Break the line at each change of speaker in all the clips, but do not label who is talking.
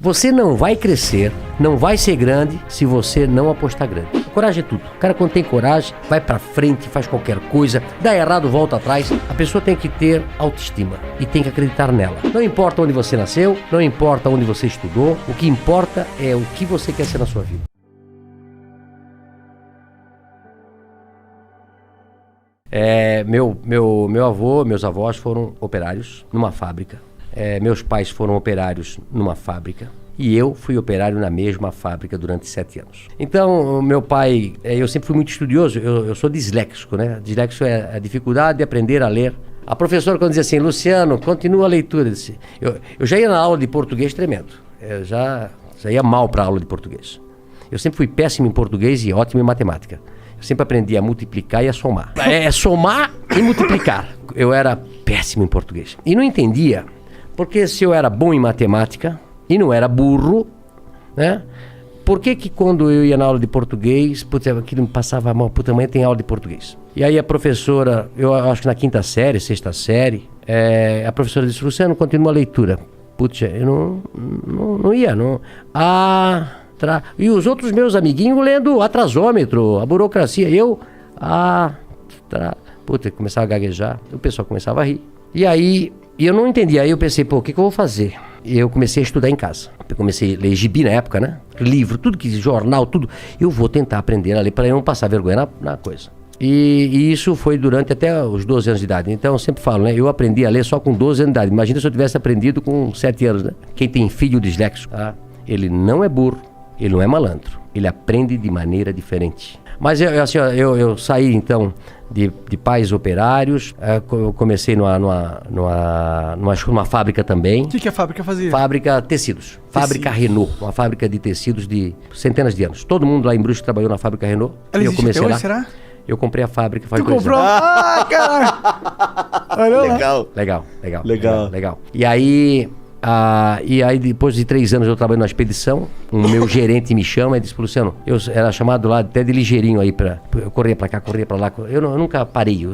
Você não vai crescer, não vai ser grande se você não apostar grande. Coragem é tudo. O cara, quando tem coragem, vai pra frente, faz qualquer coisa, dá errado, volta atrás. A pessoa tem que ter autoestima e tem que acreditar nela. Não importa onde você nasceu, não importa onde você estudou, o que importa é o que você quer ser na sua vida. Meu avô, meus avós foram operários numa fábrica. Meus pais foram operários numa fábrica. E eu fui operário na mesma fábrica durante 7 anos. Então, meu pai, eu sempre fui muito estudioso, eu sou disléxico, né? Disléxico é a dificuldade de aprender a ler. A professora, quando dizia assim, Luciano, continua a leitura, eu já ia na aula de português tremendo. Eu já ia mal para a aula de português. Eu sempre fui péssimo em português e ótimo em matemática. Eu sempre aprendi a multiplicar e a somar. Somar e multiplicar. Eu era péssimo em português. E não entendia, porque se eu era bom em matemática e não era burro, né? Por que quando eu ia na aula de português, aquilo me passava mal, amanhã tem aula de português. E aí a professora, eu acho que na 5ª série, 6ª série, a professora disse, Luciano, continua a leitura. Putz, eu não ia. E os outros meus amiguinhos lendo atrasômetro, a burocracia. Começava a gaguejar, o pessoal começava a rir. E aí, eu não entendia. Aí eu pensei, o que eu vou fazer? E eu comecei a estudar em casa. Eu comecei a ler gibi na época, né? Livro, tudo que jornal, tudo. Eu vou tentar aprender a ler para eu não passar vergonha na coisa. E isso foi durante até os 12 anos de idade. Então eu sempre falo, né? Eu aprendi a ler só com 12 anos de idade. Imagina se eu tivesse aprendido com 7 anos, né? Quem tem filho disléxico, ele não é burro, ele não é malandro. Ele aprende de maneira diferente. Mas eu saí então de pais operários, eu comecei numa fábrica também.
O que a fábrica fazia?
Fábrica tecidos. Fábrica Renault, uma fábrica de tecidos de centenas de anos. Todo mundo lá em Brusque trabalhou na fábrica Renault.
Ela
eu comecei
até hoje,
lá.
será?
Eu comprei a fábrica faz 2
comprou?
anos.
Caralho!
Legal. E aí depois de 3 anos eu trabalhei numa expedição, o meu gerente me chama e disse, Luciano, eu era chamado lá até de ligeirinho aí eu corria pra cá, corria pra lá, eu nunca parei,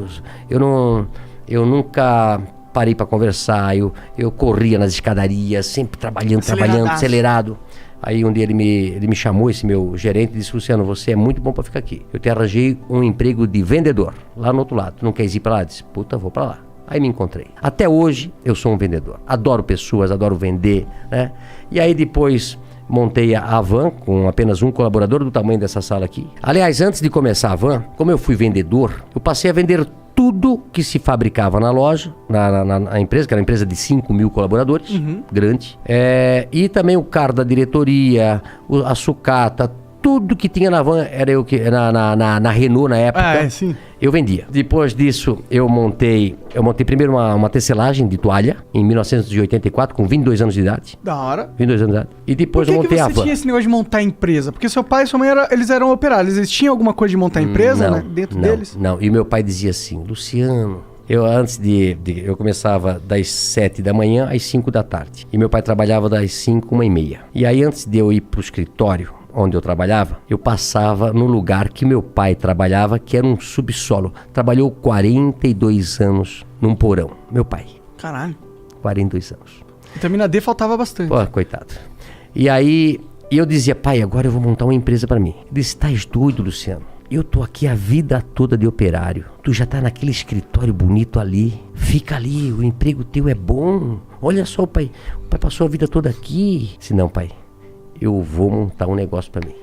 eu nunca parei pra conversar, eu corria nas escadarias, sempre trabalhando, acelerado. Aí um dia ele me chamou, esse meu gerente, e disse, Luciano, você é muito bom pra ficar aqui. Eu te arranjei um emprego de vendedor, lá no outro lado, tu não quer ir pra lá? Eu disse, vou pra lá. Aí me encontrei. Até hoje eu sou um vendedor. Adoro pessoas, adoro vender, né? E aí depois montei a van com apenas um colaborador do tamanho dessa sala aqui. Aliás, antes de começar a van, como eu fui vendedor, eu passei a vender tudo que se fabricava na loja, na empresa, que era uma empresa de 5.000 colaboradores, grande. E também o carro da diretoria, a sucata, tudo que tinha na van era eu que na Renault na época.
Sim.
Eu vendia. Depois disso, eu montei primeiro uma tecelagem de toalha em 1984 com 22 anos de idade.
Da hora.
22 anos de idade. E depois eu montei a van.
Por que você tinha esse negócio de montar empresa? Porque seu pai e sua mãe eles eram operários. Eles tinham alguma coisa de montar empresa, né? Dentro deles?
Não. E meu pai dizia assim, Luciano, eu começava das 7 da manhã às 5 da tarde. E meu pai trabalhava das 5, 1h30. E aí antes de eu ir pro escritório, onde eu trabalhava, eu passava no lugar que meu pai trabalhava, que era um subsolo. Trabalhou 42 anos num porão. Meu pai.
Caralho.
42 anos.
Vitamina D faltava bastante.
Pô, coitado. E aí, eu dizia, pai, agora eu vou montar uma empresa pra mim. Ele disse, estás doido, Luciano? Eu tô aqui a vida toda de operário. Tu já tá naquele escritório bonito ali. Fica ali, o emprego teu é bom. Olha só, pai. O pai passou a vida toda aqui. Se não, pai, eu vou montar um negócio pra mim.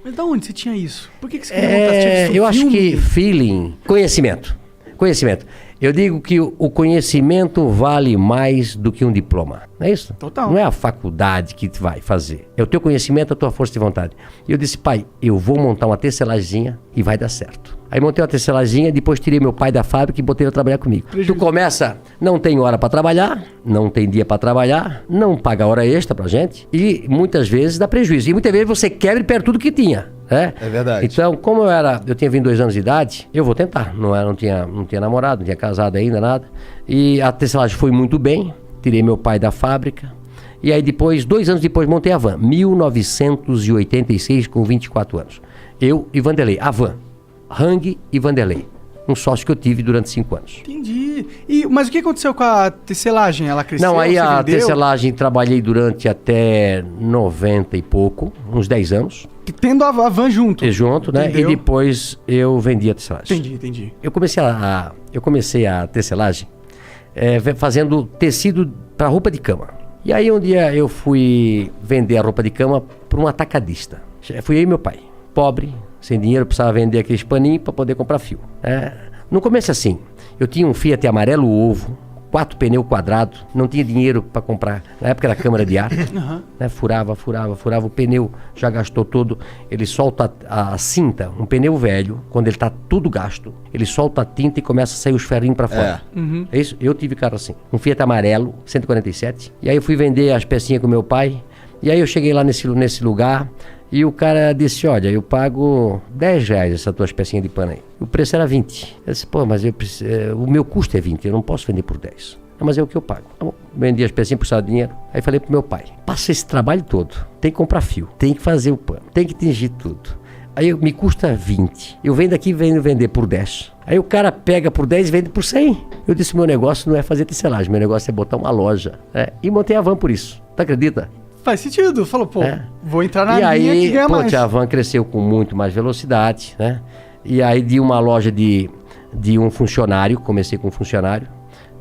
Mas da onde você tinha isso? Por que você queria montar?
Eu acho que feeling, conhecimento. Eu digo que o conhecimento vale mais do que um diploma. Não é isso?
Total.
Não é a faculdade que vai fazer. É o teu conhecimento, a tua força de vontade. E eu disse, pai, eu vou montar uma tecelagemzinha e vai dar certo. Aí montei uma tecelagemzinha, depois tirei meu pai da fábrica e botei ele a trabalhar comigo. Tu começa, não tem hora pra trabalhar, não tem dia pra trabalhar, não paga hora extra pra gente e muitas vezes dá prejuízo. E muitas vezes você quebra e perde tudo que tinha. É
verdade.
Então, como eu tinha 22 anos de idade, eu vou tentar. Não tinha namorado, não tinha casado ainda, nada. E a tecelagem foi muito bem, tirei meu pai da fábrica. E aí depois, 2 anos depois, montei a van. 1986, com 24 anos. Eu e Vanderlei, a van. Hang e Vanderlei. um sócio que eu tive durante 5 anos.
Entendi. Mas o que aconteceu com a tecelagem? Ela cresceu?
Não, aí a
vendeu?
tecelagem trabalhei durante até 90 e pouco, uns 10 anos.
Tendo a van junto.
Junto, né?
Entendeu?
E depois eu vendi a tecelagem.
Entendi.
Eu comecei a tecelagem fazendo tecido para roupa de cama. E aí um dia eu fui vender a roupa de cama para um atacadista. Fui eu e meu pai. Pobre, sem dinheiro, precisava vender aqueles paninhos para poder comprar fio. No começo assim, eu tinha um Fiat amarelo ovo, 4 pneus quadrados, não tinha dinheiro para comprar. Na época era câmara de ar, né? Furava, o pneu já gastou todo. Ele solta a cinta, um pneu velho, quando ele está tudo gasto, ele solta a tinta e começa a sair os ferrinhos para fora. É isso? Eu tive carro assim, um Fiat amarelo, 147. E aí eu fui vender as pecinhas com meu pai. E aí eu cheguei lá nesse lugar e o cara disse, olha, eu pago R$10 essas tuas pecinhas de pano aí. O preço era 20. Eu disse, pô, mas o meu custo é 20, eu não posso vender por 10. Mas é o que eu pago. Tá bom. Vendi as pecinhas por de dinheiro. Aí falei pro meu pai, passa esse trabalho todo, tem que comprar fio, tem que fazer o pano, tem que tingir tudo. Aí me custa 20. Eu venho daqui e venho vender por 10. Aí o cara pega por 10 e vende por 100. Eu disse, meu negócio não é fazer tecelagem, meu negócio é botar uma loja. E montei a van por isso. Tu acredita?
Faz sentido. Falou, vou entrar na linha que ganha mais.
E aí, a van cresceu com muito mais velocidade, né? E aí de uma loja de um funcionário, comecei com um funcionário,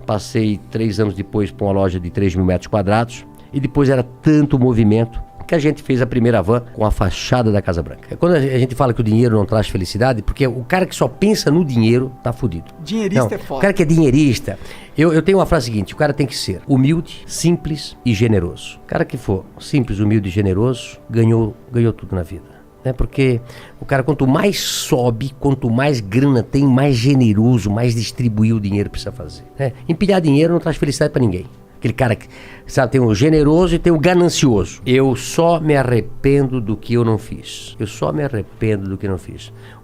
passei 3 anos depois para uma loja de 3 mil metros quadrados, e depois era tanto movimento que a gente fez a primeira van com a fachada da Casa Branca. Quando a gente fala que o dinheiro não traz felicidade, porque o cara que só pensa no dinheiro tá fudido.
Dinheirista é foda.
O cara que é dinheirista, eu tenho uma frase seguinte, o cara tem que ser humilde, simples e generoso. O cara que for simples, humilde e generoso, ganhou tudo na vida. Porque o cara, quanto mais sobe, quanto mais grana tem, mais generoso, mais distribuir o dinheiro precisa fazer. Empilhar dinheiro não traz felicidade para ninguém. Aquele cara que, sabe, tem o generoso e tem o ganancioso. Eu só me arrependo do que eu não fiz.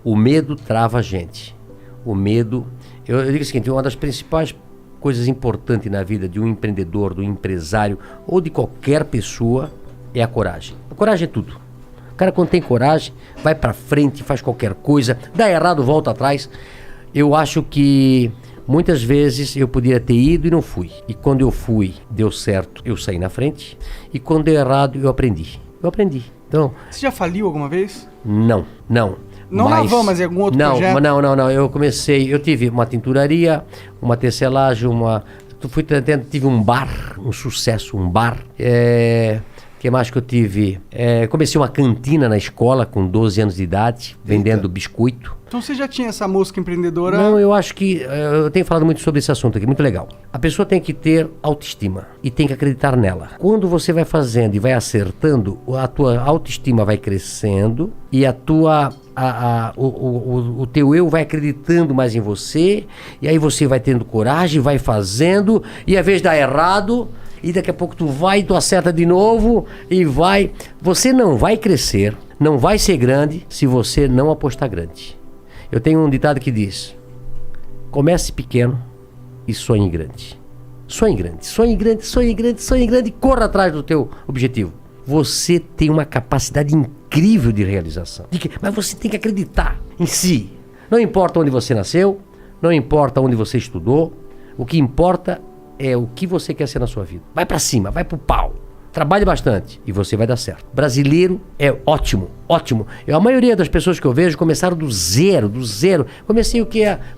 O medo trava a gente. O medo... Eu digo o seguinte, uma das principais coisas importantes na vida de um empreendedor, do empresário ou de qualquer pessoa é a coragem. A coragem é tudo. O cara, quando tem coragem, vai pra frente, faz qualquer coisa, dá errado, volta atrás. Eu acho que muitas vezes eu poderia ter ido e não fui. E quando eu fui, deu certo, eu saí na frente. E quando deu errado, eu aprendi. Então,
você já faliu alguma vez?
Não.
Não na van, mas em algum outro projeto?
Não. Eu tive uma tinturaria, uma tecelagem, tive um bar, um sucesso, um bar. O que mais que eu tive? Comecei uma cantina na escola com 12 anos de idade, vendendo biscoito.
Então você já tinha essa mosca empreendedora?
Não, eu acho que... eu tenho falado muito sobre esse assunto aqui, muito legal. A pessoa tem que ter autoestima e tem que acreditar nela. Quando você vai fazendo e vai acertando, a tua autoestima vai crescendo e o teu eu vai acreditando mais em você, e aí você vai tendo coragem, vai fazendo, e às vezes dá errado... E daqui a pouco tu acerta de novo e vai. Você não vai crescer, não vai ser grande se você não apostar grande. Eu tenho um ditado que diz: comece pequeno e sonhe grande. Sonhe grande e corra atrás do teu objetivo. Você tem uma capacidade incrível de realização. Mas você tem que acreditar em si. Não importa onde você nasceu, não importa onde você estudou, o que importa é o que você quer ser na sua vida. Vai pra cima, vai pro pau. Trabalhe bastante e você vai dar certo. Brasileiro é ótimo. A maioria das pessoas que eu vejo começaram do zero. Comecei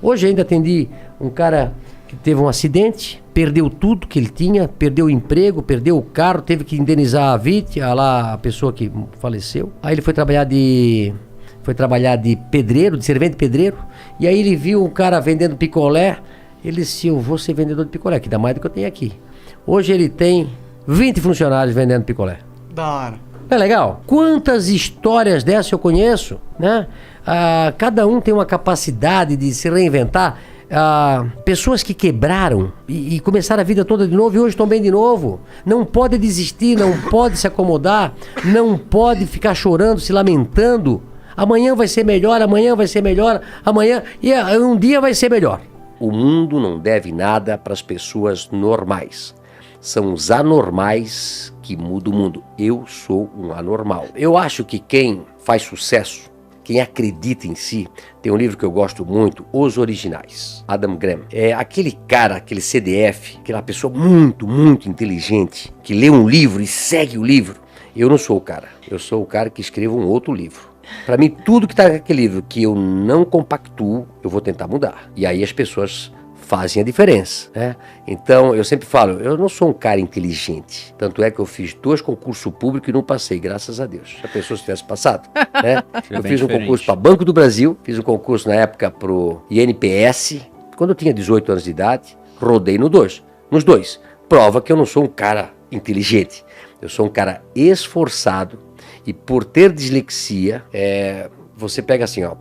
hoje ainda atendi um cara que teve um acidente, perdeu tudo que ele tinha, perdeu o emprego, perdeu o carro, teve que indenizar a vítima, a pessoa que faleceu. Aí ele foi trabalhar de pedreiro, de servente pedreiro, e aí ele viu um cara vendendo picolé. Ele disse, eu vou ser vendedor de picolé, que dá mais do que eu tenho aqui. Hoje ele tem 20 funcionários vendendo picolé.
Da hora.
É legal? Quantas histórias dessas eu conheço, né? Cada um tem uma capacidade de se reinventar. Pessoas que quebraram e começaram a vida toda de novo e hoje estão bem de novo. Não pode desistir, não pode se acomodar, não pode ficar chorando, se lamentando. Amanhã vai ser melhor, e um dia vai ser melhor. O mundo não deve nada para as pessoas normais. São os anormais que mudam o mundo. Eu sou um anormal. Eu acho que quem faz sucesso, quem acredita em si, tem um livro que eu gosto muito, Os Originais, Adam Grant. É aquele cara, aquele CDF, aquela pessoa muito, muito inteligente, que lê um livro e segue o livro. Eu não sou o cara. Eu sou o cara que escreve um outro livro. Para mim, tudo que está naquele livro que eu não compactuo, eu vou tentar mudar. E aí as pessoas fazem a diferença, né? Então, eu sempre falo, eu não sou um cara inteligente. Tanto é que eu fiz 2 concursos públicos e não passei, graças a Deus. Se a pessoa tivesse passado, né? Eu fiz um concurso para Banco do Brasil, fiz um concurso na época para o INPS, quando eu tinha 18 anos de idade, rodei nos dois. Prova que eu não sou um cara inteligente. Eu sou um cara esforçado e por ter dislexia, você pega assim, ó,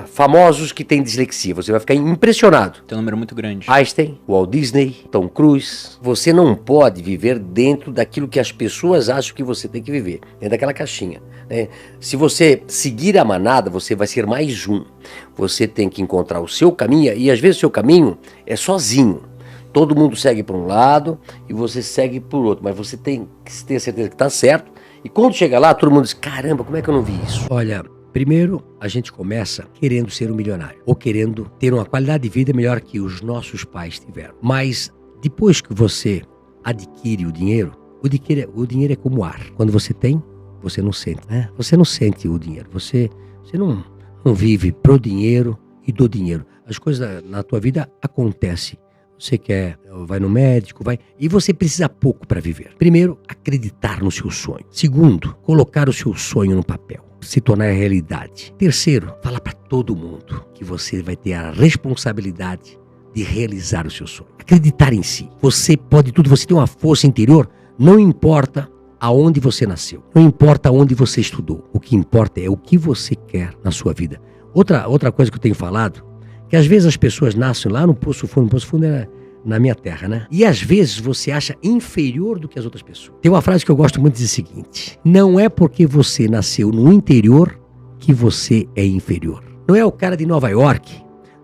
famosos que têm dislexia, você vai ficar impressionado.
Tem um número muito grande.
Einstein, Walt Disney, Tom Cruise. Você não pode viver dentro daquilo que as pessoas acham que você tem que viver, dentro daquela caixinha, né? Se você seguir a manada, você vai ser mais um. Você tem que encontrar o seu caminho, e às vezes o seu caminho é sozinho. Todo mundo segue por um lado e você segue por outro, mas você tem que ter certeza que está certo. E quando chega lá, todo mundo diz, caramba, como é que eu não vi isso? Olha, primeiro a gente começa querendo ser um milionário, ou querendo ter uma qualidade de vida melhor que os nossos pais tiveram. Mas depois que você adquire o dinheiro é como ar. Quando você tem, você não sente, né? Você não sente o dinheiro, você não vive pro dinheiro e do dinheiro. As coisas na tua vida acontecem. Você vai no médico, e você precisa pouco para viver. Primeiro, acreditar no seu sonho. Segundo, colocar o seu sonho no papel, se tornar realidade. Terceiro, falar para todo mundo que você vai ter a responsabilidade de realizar o seu sonho. Acreditar em si. Você pode tudo, você tem uma força interior, não importa aonde você nasceu, não importa onde você estudou. O que importa é o que você quer na sua vida. Outra coisa que eu tenho falado, que às vezes as pessoas nascem lá no Poço Fundo é na minha terra, né? E às vezes você acha inferior do que as outras pessoas. Tem uma frase que eu gosto muito, diz o seguinte: não é porque você nasceu no interior que você é inferior. Não é o cara de Nova York,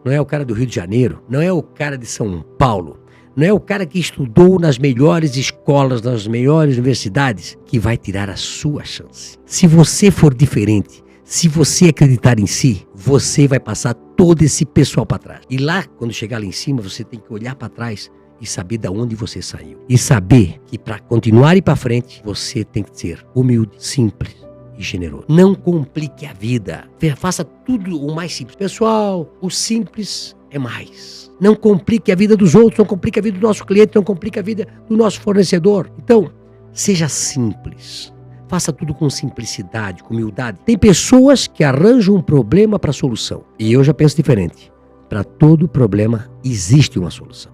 não é o cara do Rio de Janeiro, não é o cara de São Paulo, não é o cara que estudou nas melhores escolas, nas melhores universidades, que vai tirar a sua chance. Se você for diferente, se você acreditar em si, você vai passar todo esse pessoal para trás. E lá, quando chegar lá em cima, você tem que olhar para trás e saber de onde você saiu. E saber que para continuar e para frente, você tem que ser humilde, simples e generoso. Não complique a vida. Faça tudo o mais simples. Pessoal, o simples é mais. Não complique a vida dos outros, não complique a vida do nosso cliente, não complique a vida do nosso fornecedor. Então, seja simples. Faça tudo com simplicidade, com humildade. Tem pessoas que arranjam um problema para a solução. E eu já penso diferente. Para todo problema existe uma solução.